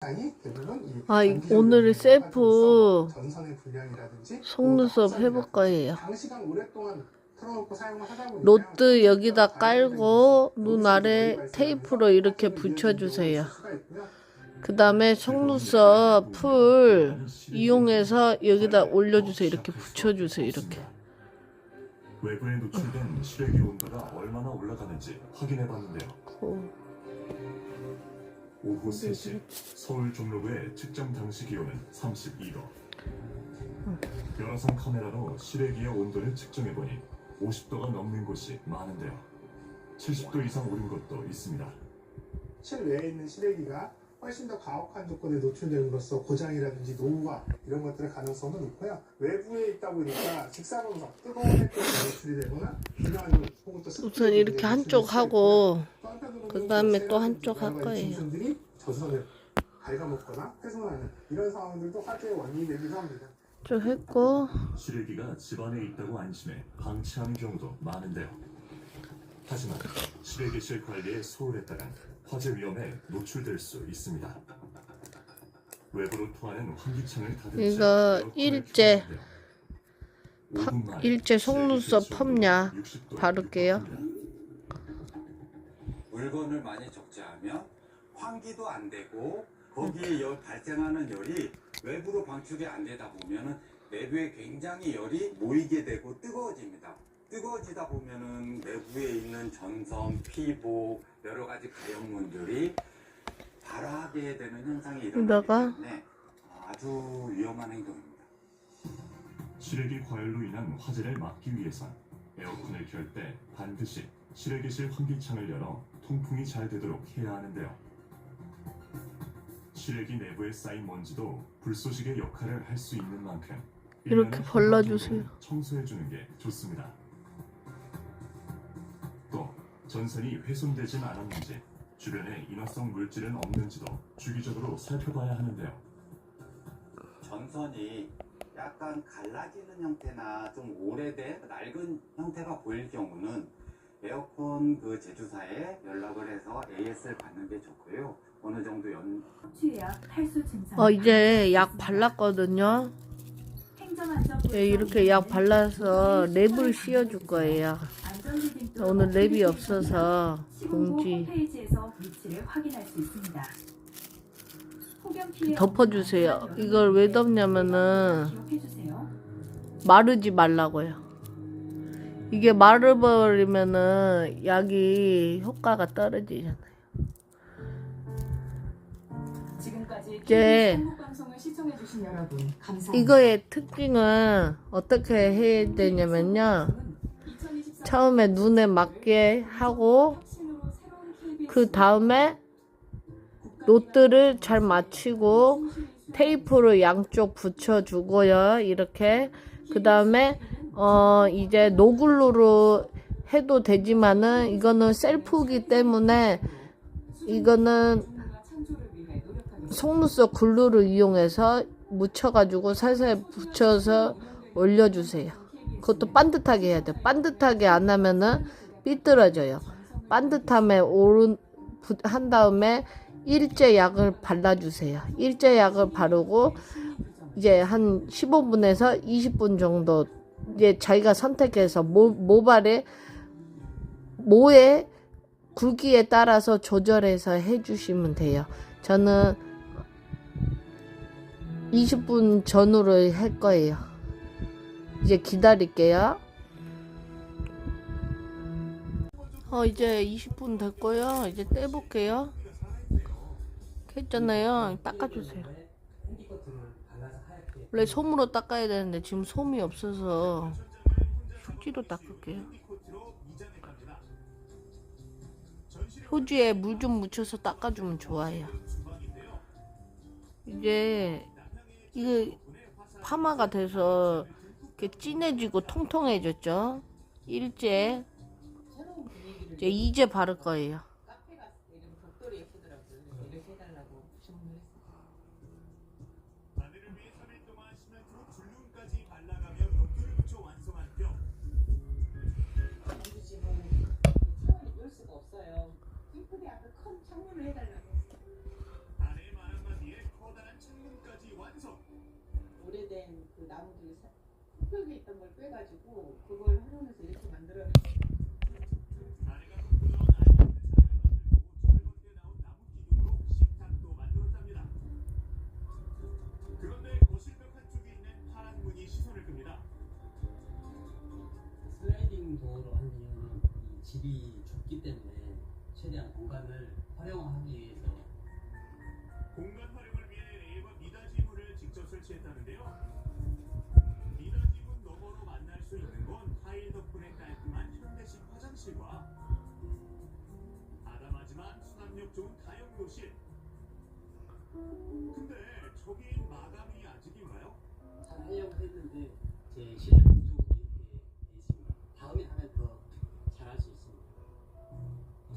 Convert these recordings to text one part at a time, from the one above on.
아, 오늘의 셀프 속눈썹 해볼 거예요. 로트 여기다 깔고 눈 아래 테이프로 이렇게 붙여주세요. 그 다음에 속눈썹 풀 이용해서 여기다 올려주세요. 이렇게 붙여주세요. 이렇게. 외부에 노출된 시래기 온도가 얼마나 올라가는지 확인해봤는데요. 오후 3시 서울 종로구의 측정 당시 기온은 32도. 여러선 카메라로 시래기의 온도를 측정해보니 50도가 넘는 곳이 많은데요. 70도 이상 오른 곳도 있습니다. 실외에 있는 시래기가 훨씬 더 가혹한 조건에 노출됨으로써 고장이라든지 노후화 이런 것들의 가능성도 높고요. 외부에 있다 보니까 직사광선, 뜨거운 햇빛에 노출이 되거나 중요한 혹은 또 우선 이렇게 한쪽 하고 그 다음에 또 한쪽 할 거예요. 전선을 갉아먹거나 훼손하는 이런 상황들도 화재의 원인이 되기도 합니다. 좀 했고 시래기가 집안에 있다고 안심해 방치하는 경우도 많은데요. 하지만 시래기실 관리에 소홀했다간 화재 위험에 노출될 수 있습니다. 외부로 통하는 환기창을 닫은 채 이거 일제 속눈썹 펌냐 바를게요. 물건을 많이 적재하면 환기도 안 되고 거기에 발생하는 열이 외부로 방출이 안 되다 보면은 내부에 굉장히 열이 모이게 되고 뜨거워집니다. 뜨거워지다 보면은 내부에 있는 전선, 피부, 여러 가지 가염문들이 발화하게 되는 현상이 일어나기 때문에 아주 위험한 행동입니다. 시래기 과열로 인한 화재를 막기 위해선 에어컨을 켤 때 반드시 시래기실 환기창을 열어 통풍이 잘 되도록 해야 하는데요. 시래기 내부에 쌓인 먼지도 불쏘시개 역할을 할 수 있는 만큼 이렇게 발라주세요. 청소해주는 게 좋습니다. 또 전선이 훼손되진 않았는지 주변에 인화성 물질은 없는지도 주기적으로 살펴봐야 하는데요. 전선이 약간 갈라지는 형태나 좀 오래된 낡은 형태가 보일 경우는 에어컨 그 제조사에 연락을 해서 AS를 받는 게 좋고요. 어느 정도 이제 약 발랐거든요. 이렇게 약 발라서 랩을 씌워줄 거예요. 오늘 랩이 없어서 봉지 덮어주세요. 이걸 왜 덮냐면은 마르지 말라고요. 이게 마르버리면은 약이 효과가 떨어지잖아요. 이제 이거의 특징은 어떻게 해야 되냐면요. 처음에 눈에 맞게 하고 그 다음에 노트를 잘 맞추고 테이프로 양쪽 붙여주고요. 이렇게 그 다음에 이제 노글루로 해도 되지만은 이거는 셀프이기 때문에 이거는 속눈썹 글루를 이용해서 묻혀가지고 살살 붙여서 올려주세요. 그것도 반듯하게 해야 돼요. 반듯하게 안 하면은 삐뚤어져요. 반듯함에 한 다음에 일제 약을 발라주세요. 일제 약을 바르고 이제 한 15분에서 20분 정도 이제 자기가 선택해서 모발에 모의 굵기에 따라서 조절해서 해주시면 돼요. 저는 20분 전후로 할 거예요. 이제 기다릴게요. 이제 20분 됐고요. 이제 떼볼게요. 했잖아요. 닦아주세요. 원래 솜으로 닦아야 되는데 지금 솜이 없어서 휴지로 닦을게요. 휴지에 물 좀 묻혀서 닦아주면 좋아요. 이제 이게 파마가 돼서 이렇게 진해지고 통통해졌죠. 이제 바를 거예요. 오래된 그 나무들이 흙벽에 있던 걸 빼가지고 그걸 활용해서 이렇게 만들어. 아내가 꿈꾸던 아이들의 자리를 만들고 철거기에 나온 나무 기둥으로 식탁도 만들었답니다. 그런데 거실벽 한쪽에 있는 파란 문이 시선을 끕니다. 슬라이딩 도어로 한 이유는 이 집이 좁기 때문에 최대한 공간을 활용하기 위해서 공간 활용을 위해 레일과 미닫이문을 직접 설치했다는데요. 미닫이문 너머로 만날 수 있는 건 타일 덕분에 깔끔한 현대식 화장실과 아담하지만 수납력 좋은 다용도실. 근데 저긴 마감이 아직인가요? 잘 하려고 했는데 제 실력 부족이 이렇게 돼 있습니다. 다음에 하면 더 잘할 수 있습니다.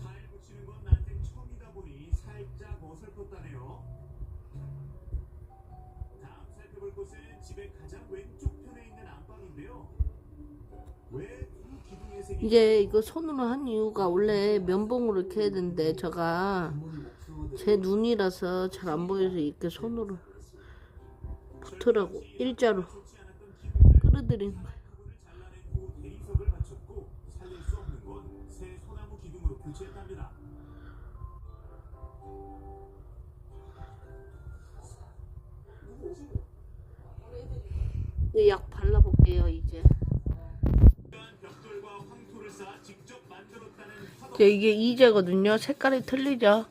타일 붙이는 건 난생 처음이다 보니 살짝 어설펐다네요. 다음 살펴볼 곳은 집의 가장 왼쪽 편에 있는 안방인데요. 왜 두 기둥의 색이 이제 이거 손으로 한 이유가 원래 면봉으로 이렇게 해야 되는데 제가 제 눈이라서 잘 안 보여서 이렇게 손으로 붙으라고 일자로 좋지 않았던 기둥들 끌어들이는 거예요. 부분을 잘라낸 후 대리석을 받쳤고 살릴 수 없는 건 새 소나무 기둥으로 교체했답니다. 이제 약 발라볼게요 이제. 벽돌과 황토를 쌓아 직접 만들었다는 화덕. 이제 이게 이제거든요. 색깔이 틀리죠.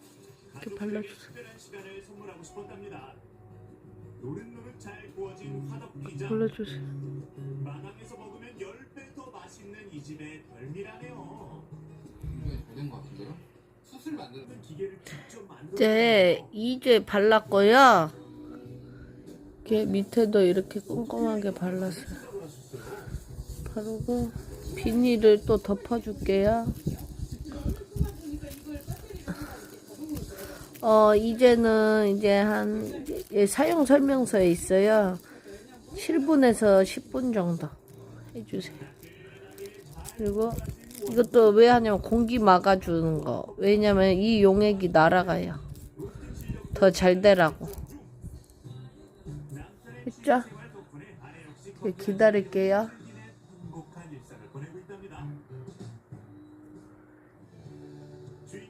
이렇게 발라주세요. 특별한 시간을 선물하고 싶었답니다. 노릇노릇 잘 구워진 화덕 피자. 발라주세요. 마당에서 먹으면 10배 더 맛있는 이 집의 별미라네요. 굉장히 잘된 것 같은데요? 수술 만드는 기계를 직접 만들어. 이제 이제 발랐고요. 이렇게 밑에도 이렇게 꼼꼼하게 발랐어요. 바르고 비닐을 또 덮어줄게요. 이제는 이제 한 사용 설명서에 있어요. 7분에서 10분 정도 해주세요. 그리고 이것도 왜 하냐면 공기 막아주는 거. 왜냐면 이 용액이 날아가요. 더 잘 되라고. 했죠? 기다릴게요. 행복한 일상을 보내고 있답니다.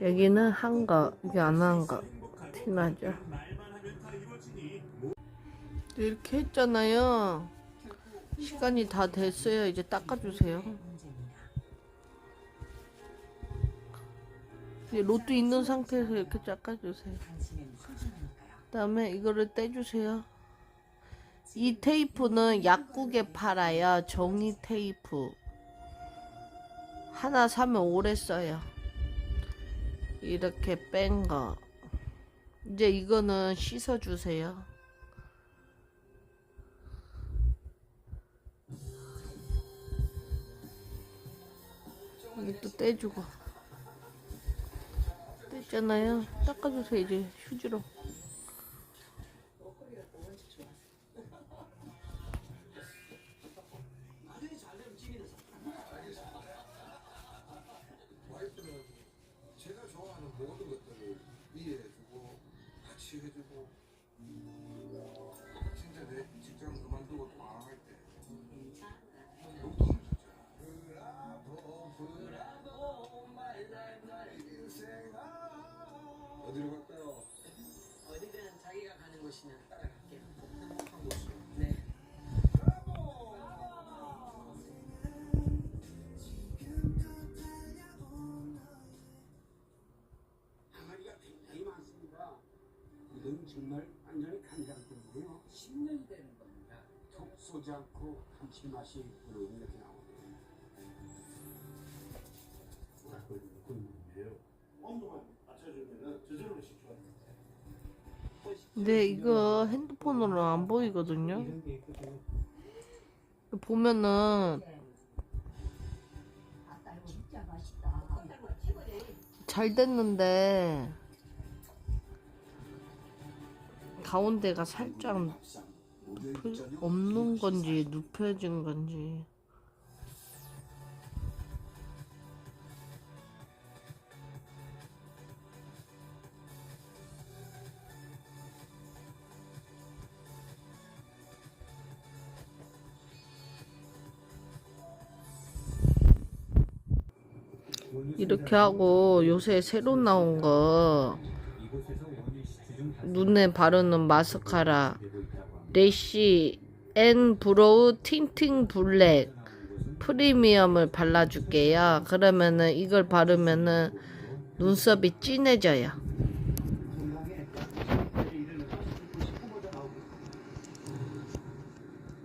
여기는 한 거, 이게 안 한 거. 티나죠? 말만 하면 다 이루어지니 이렇게 했잖아요. 시간이 다 됐어요. 이제 닦아주세요. 이제 로또 있는 상태에서 이렇게 닦아주세요. 그 다음에 이거를 떼주세요. 이 테이프는 약국에 팔아요. 종이 테이프. 하나 사면 오래 써요. 이렇게 뺀 거. 이제 이거는 씻어주세요. 이것도 떼주고. 뗐잖아요. 닦아주세요. 이제 휴지로. 와이프는 제가 좋아하는 모든 것들을 이해해주고 같이 해주고 진짜 내 직장 그만두고 방황할 때 용돈을 줬잖아. 어디로 갈까요? 어디든 자기가 가는 곳이면 따라갈게요. 행복한 곳이요. 네. 항아리가 굉장히 많습니다. 이건 정말 완전히 간장국이고요. 10년이 되는 겁니다. 톡 쏘지 않고 감칠맛이 이렇게 나오네요. 국물인데요. 온도만 맞춰주면 저절로 식혀요. 근데 이거 핸드폰으로 안 보이거든요. 이런 게 있거든요. 보면은 잘 됐는데 가운데가 살짝 없는 건지 눕혀진 건지. 이렇게 하고 요새 새로 나온 거 눈에 바르는 마스카라 래쉬 앤 브로우 틴팅 블랙 프리미엄을 발라줄게요. 그러면은 이걸 바르면은 눈썹이 진해져요.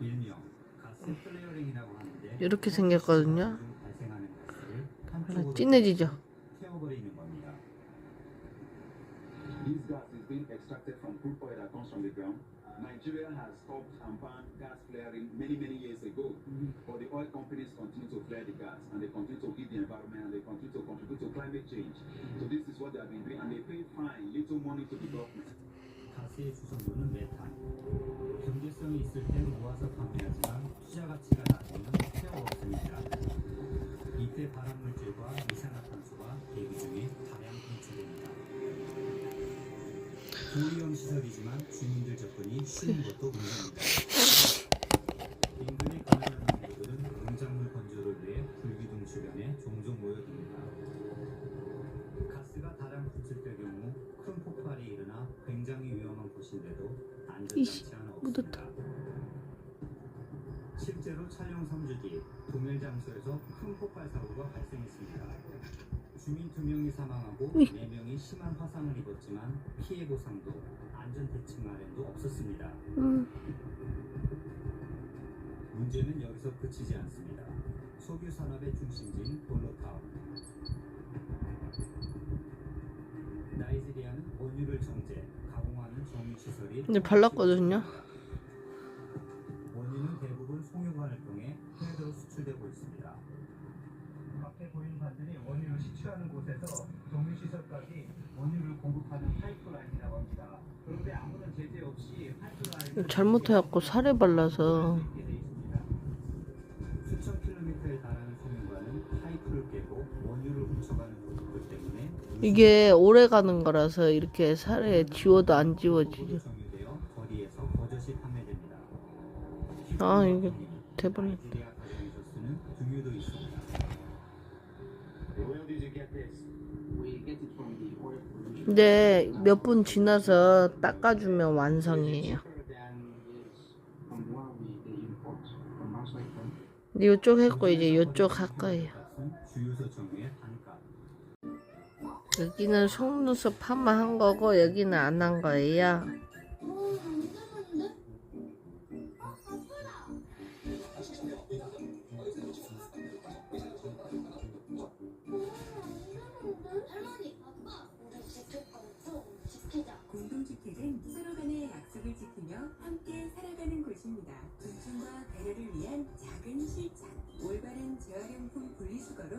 일명 가스 플레어링이라고 하는데 이렇게 생겼거든요. 발생하는 가스를 진해지죠. 태워버리는 겁니다. This gas is being extracted from crude oil that comes from the ground. Nigeria has stopped and banned gas flaring many years ago. But the oil companies continue to flare the gas and they continue to heat the environment and they continue to contribute to climate change. So this is what they have been doing and they pay fine, little money to the government. 가스의 주성분은 메탄. 경제성이 있을 땐 모아서 판매하지만 투자 가치가 낮으면 필요가 없습니다. 이때 발암물질과 이산화탄소가 대기 중에 다량 분출됩니다. 고위험 시설이지만 주민들 접근이 쉬운 것도 문제입니다. 인근에 가난한 농부들은 농작물 건조를 위해 불기둥 주변에 종종 모여듭니다. 가스가 다량 분출될 경우 큰 폭발이 일어나 굉장히 위험한 곳인데도 안전장치 하나 없습니다. 실제로 촬영 3주 뒤 동일 장소에서 큰 폭발 사고가 발생했습니다. 주민 2명이 사망하고 4명이 심한 화상을 입었지만 피해 보상도 안전 대책 마련도 없었습니다. 문제는 여기서 그치지 않습니다. 석유 산업의 중심지인 볼로타운. 나이지리아는 원유를 정제, 가공하는 정유시설이 근데 발랐거든요. 원유는 대부분 송유관을 통해 해외로 수출되고 있습니다. 앞에 보이는 판들이 원유를 시추하는 곳에서 정유시설까지 원유를 공급하는 파이프라인이라고 합니다. 그런데 아무런 제재 없이 파이프라인을 잘못해갖고 살에 발라서 수천 킬로미터에 달하는 송유관은 파이프를 깨고 원유를 훔쳐가는 고속들 때문에 이게 오래 가는 거라서 이렇게 살에 지워도 안 지워지죠. 정유되어 거리에서 버젓이 판매됩니다. 아 이게 대박이다. 나이지리아 가정에서 쓰는 등유도 있습니다. Where did you get this? We get it from the oil production. 근데 몇 분 지나서 닦아주면 완성이에요. Cheaper than is from the one we import from outside country. 근데 이쪽 했고 이제 이쪽 할 거예요. 주유소 정유의 단가. 여기는 속눈썹 파마한 거고 여기는 안 한 거예요. 공동주택은 서로 간의 약속을 지키며 함께 살아가는 곳입니다. 존중과 배려를 위한 작은 실천, 올바른 재활용품 분리수거로